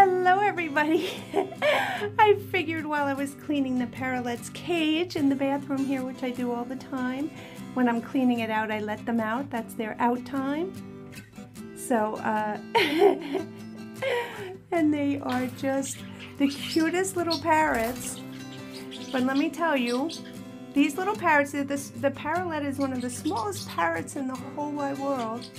Hello everybody. I figured while I was cleaning the Parallets cage in the bathroom here, which I do all the time, when I'm cleaning it out I let them out. That's their out time. So and they are just the cutest little parrots. But let me tell you, these little parrots, the Parrotlet is one of the smallest parrots in the whole wide world.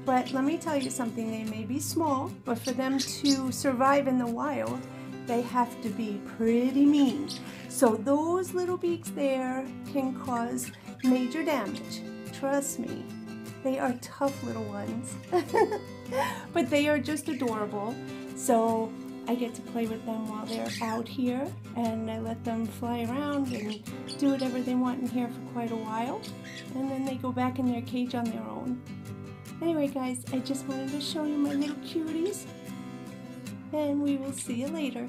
But let me tell you something, they may be small, but for them to survive in the wild, they have to be pretty mean. So those little beaks there can cause major damage. Trust me, they are tough little ones. But they are just adorable. So I get to play with them while they're out here, and I let them fly around and do whatever they want in here for quite a while. And then they go back in their cage on their own. Anyway guys, I just wanted to show you my little cuties, and we will see you later.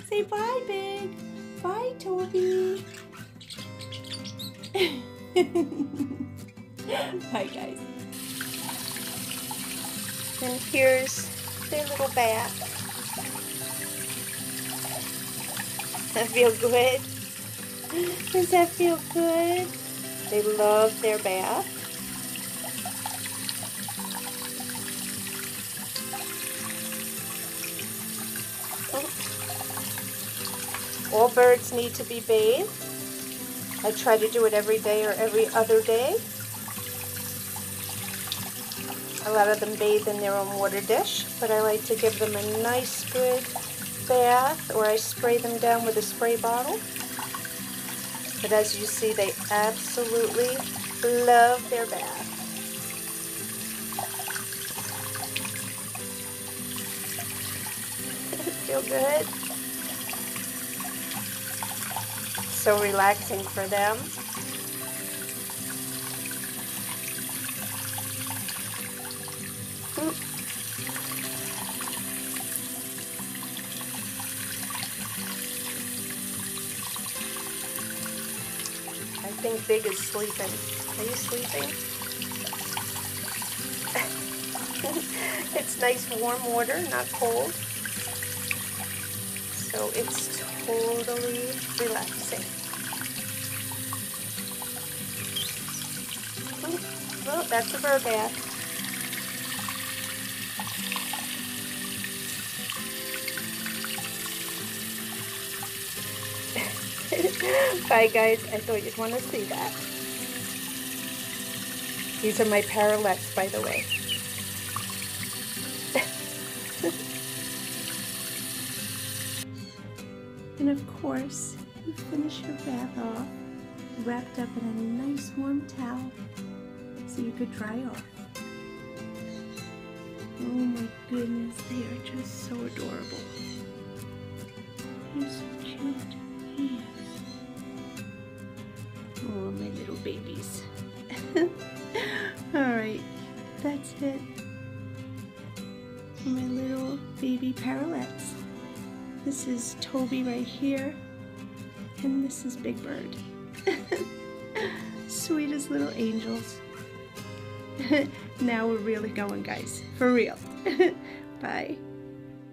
Say bye, Big. Bye, Toby. Bye, guys. And here's their little bath. Does that feel good? Does that feel good? They love their bath. All birds need to be bathed. I try to do it every day or every other day. A lot of them bathe in their own water dish, but I like to give them a nice good bath, or I spray them down with a spray bottle. But as you see, they absolutely love their bath. Feel good? So relaxing for them. I think Big is sleeping. Are you sleeping? It's nice warm water, not cold. So it's totally relaxing. Well, that's a bird bath. Bye guys, I thought you'd want to see that. These are my Parallets, by the way. And of course, you finish your bath off, wrapped up in a nice warm towel, so you could dry off. Oh my goodness, they are just so adorable. They're so cute. Yes. Oh, my little babies. Alright, that's it for my little baby Parallets. This is Toby right here, and this is Big Bird. Sweetest little angels. Now we're really going, guys. For real. Bye.